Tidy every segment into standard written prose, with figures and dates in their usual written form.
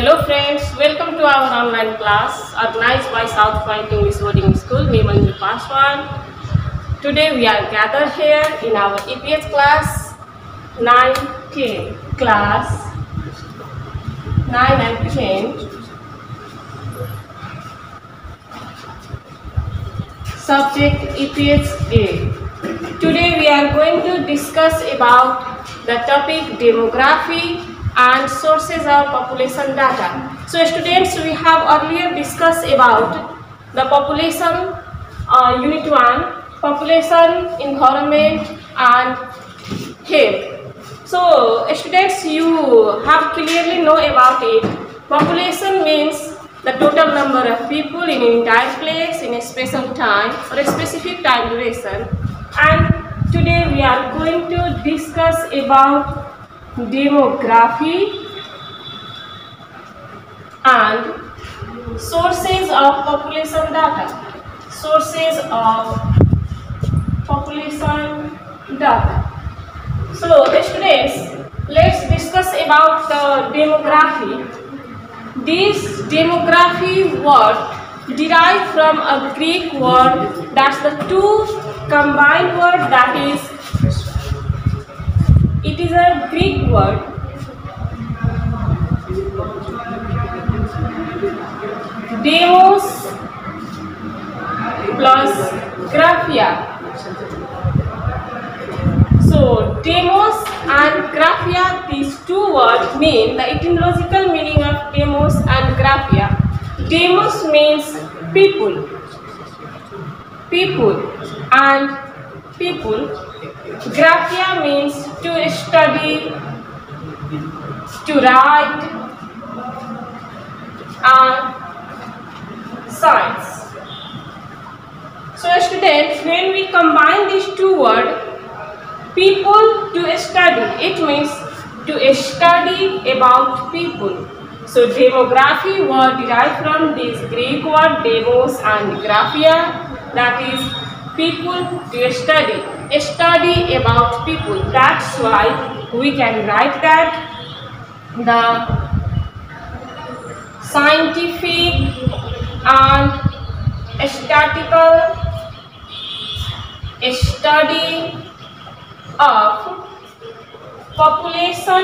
Hello friends, welcome to our online class organized by South Point English Boarding School, Meemanju Paswan. Today we are gathered here in our EPS class 9-10. Class 9 and 10. Subject EPS A. Today we are going to discuss about the topic demography and sources of population data. So students, we have earlier discussed about the population unit 1, population, environment and health. So students, you have clearly know about it. Population means the total number of people in an entire place in a special time or a specific time duration. And today we are going to discuss about demography and sources of population data. Sources of population data. So students, let's discuss about the demography. This demography word derived from a Greek word, that's the two combined word, that is, it is a Greek word. Demos plus graphia. So demos and graphia, these two words mean the etymological meaning of demos and graphia. Demos means people, and people. Graphia means to study, to write, and science. So students, when we combine these two words, people to study, it means to study about people. So demography word derived from this Greek word demos and graphia, that is people to study about people. That's why we can write that the scientific and statistical study of population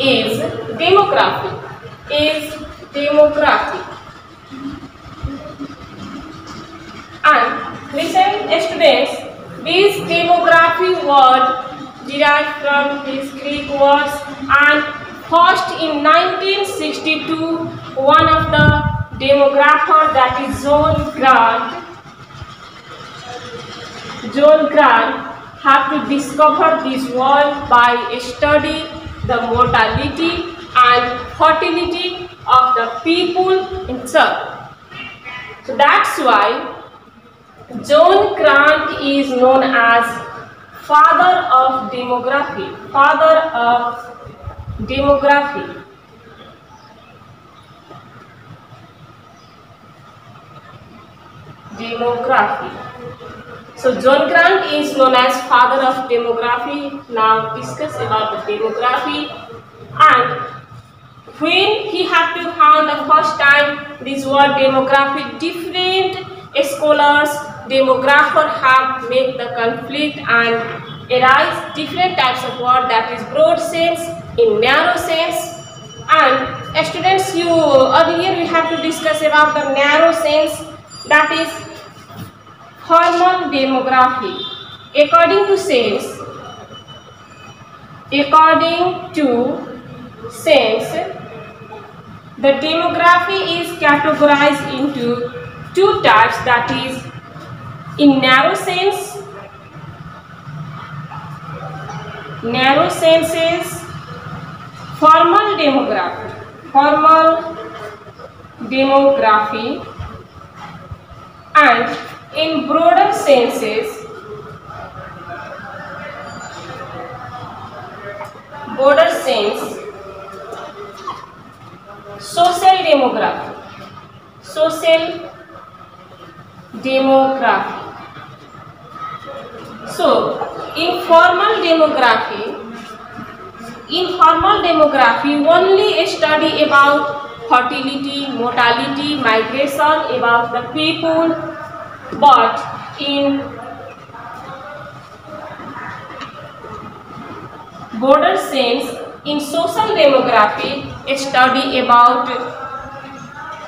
is demography. And listen students, this demography word derived from these Greek words, and first in 1962 one of the demographer, that is John Grant have to discover this word by study the mortality and fertility of the people itself. So that's why John Grant is known as father of demography. So John Grant is known as father of demography. Now discuss about the demography, and when he had to find the first time this word demography, different scholars, demographer have made the conflict and arise different types of word, that is broad sense, in narrow sense. And students, you earlier we have to discuss about the narrow sense, that is formal demography. According to sense, the demography is categorized into two types, that is in narrow sense is formal demography, and in broader senses social demography. So in formal demography, informal demography only study about fertility, mortality, migration about the people, but in broader sense, in social demography, study about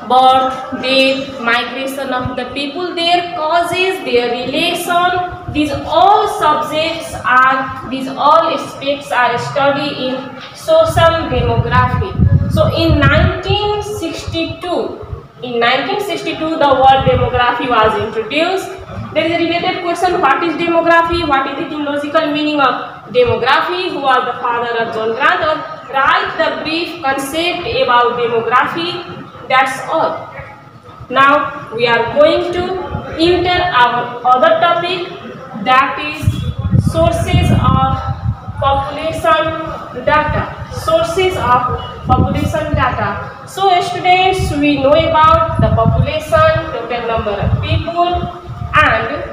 birth, death, migration of the people, their causes, their relation. These all subjects are, these all aspects are studied in social demography. So in 1962, the word demography was introduced. There is a related question: what is demography? What is the etymological meaning of demography? Who was the father of John Grant? Or write the brief concept about demography. That's all. Now we are going to enter our other topic, that is sources of population data. Sources of population data. So students, we know about the population, total number of people, and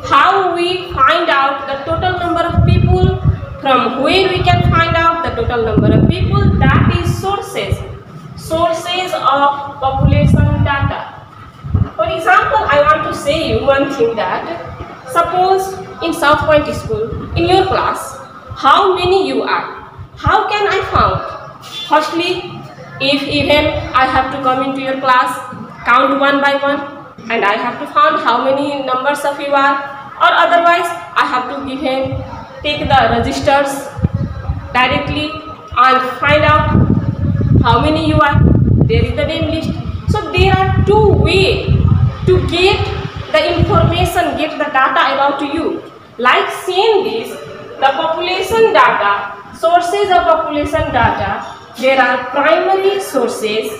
how we find out the total number of people. From where we can find out the total number of people? That is sources. Sources of population data. For example, I want to say you one thing, that suppose in South Point School, in your class, how many you are? How can I found? Firstly, if even I have to come into your class, count one by one, and I have to find how many numbers of you are, or otherwise I have to give him, take the registers directly and find out how many you are. There is the name list. So there are two ways to get the information, get the data about you. Like seeing this, the population data, sources of population data, there are primary sources,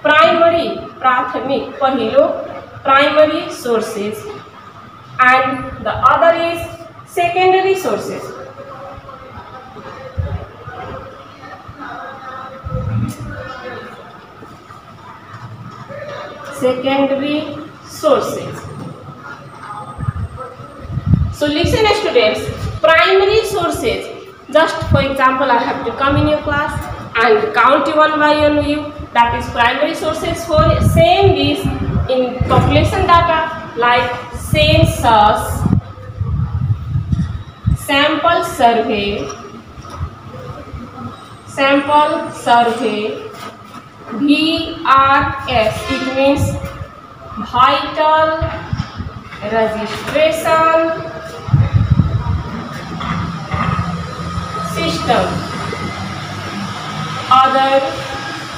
primary, prathamik, pahilo, primary sources, and the other is secondary sources. Secondary sources. So listen students, primary sources, just for example, I have to come in your class and count you one by one you, that is primary sources. For same is in population data, like census, sample survey, VRS, it means vital registration system. Other,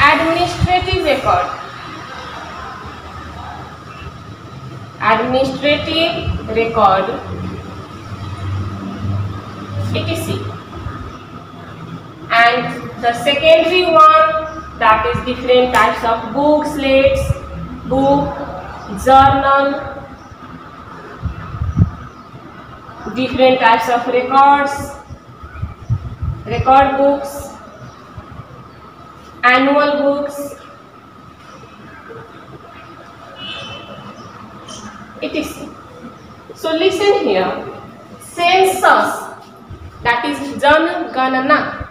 administrative record, etc. And the secondary one, that is different types of books, slates, book, journal, different types of records, record books, annual books, etc. So listen here, census, that is Janganana.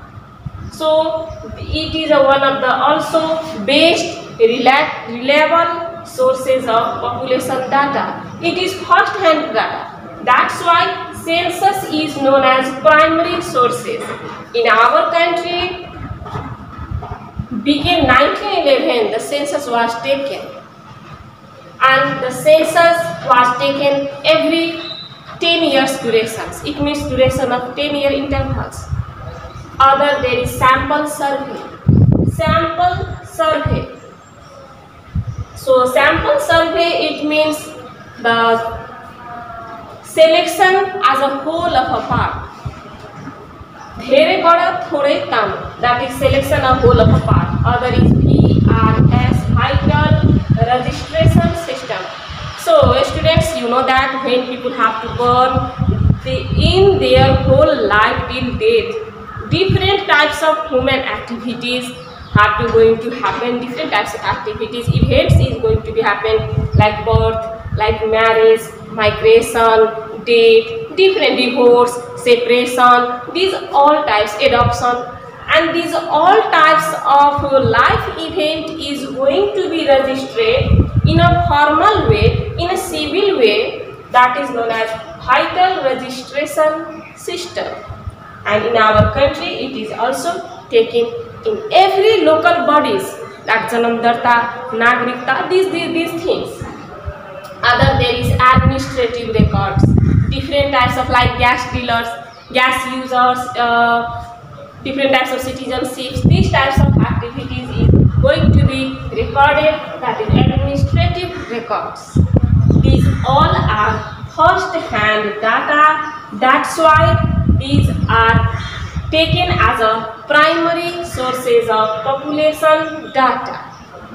So it is one of the also best reliable sources of population data. It is first-hand data. That's why census is known as primary sources. In our country, begin 1911, the census was taken, and the census was taken every 10 years durations. It means duration of 10-year intervals. Other, there is sample survey. So sample survey, it means the selection as a whole of a part. Dhere bada thode kam, that is selection of whole of a part. Other is VRS, vital registration system. So students, you know that when people have to burn in their whole life till death, different types of human activities have to going to happen. Different types of activities, events is going to be happen, like birth, like marriage, migration, death, different divorce, separation, these all types, adoption, and these all types of life event is going to be registered in a formal way, in a civil way, that is known as vital registration system. And in our country it is also taken in every local bodies, that Janam Darta, Nagrikta, these things. Other there is administrative records, different types of like gas dealers, gas users, different types of citizenships, these types of activities is going to be recorded, that is administrative records. These all are first-hand data, that's why these are taken as a primary sources of population data.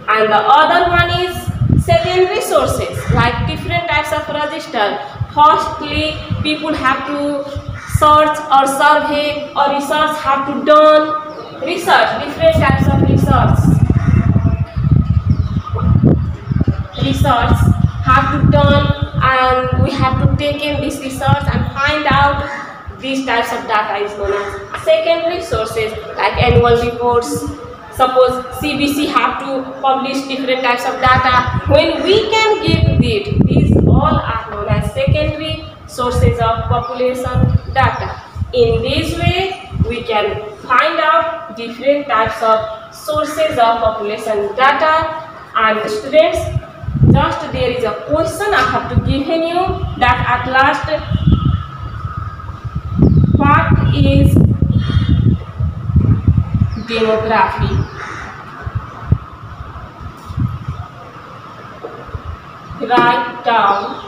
And the other one is secondary sources, like different types of register. Firstly, people have to search or survey or research have to done research, different types of research have to done, and we have to take in this research and find out these types of data is known as secondary sources, like annual reports. Suppose CBC have to publish different types of data, when we can give it, these all are known as secondary sources of population data. In this way, we can find out different types of sources of population data. And students, just there is a question I have to give you, that at last, what is demography? Write down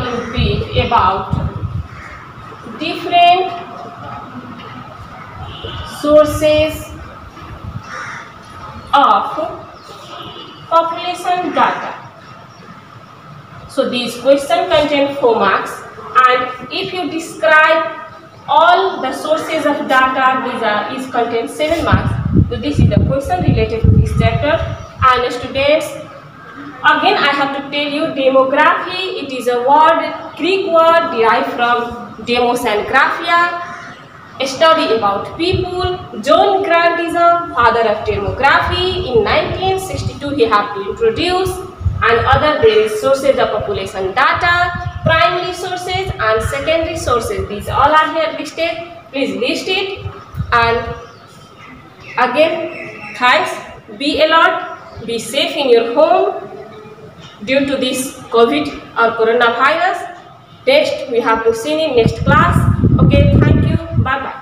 in brief about different sources of population data. So these questions contain 4 marks, and if you describe all the sources of data, these contain 7 marks. So this is the question related to this chapter. And students, again I have to tell you, demography, it is a word, Greek word derived from demos and graphia, a study about people. John Grant is a father of demography. In 1962 he have to introduce. And other there is sources of population data, primary sources and secondary sources. These all are here listed. Please list it. And again, thanks. Be alert. Be safe in your home due to this COVID or coronavirus. Next, we have to see in next class. Okay, thank you. Bye bye.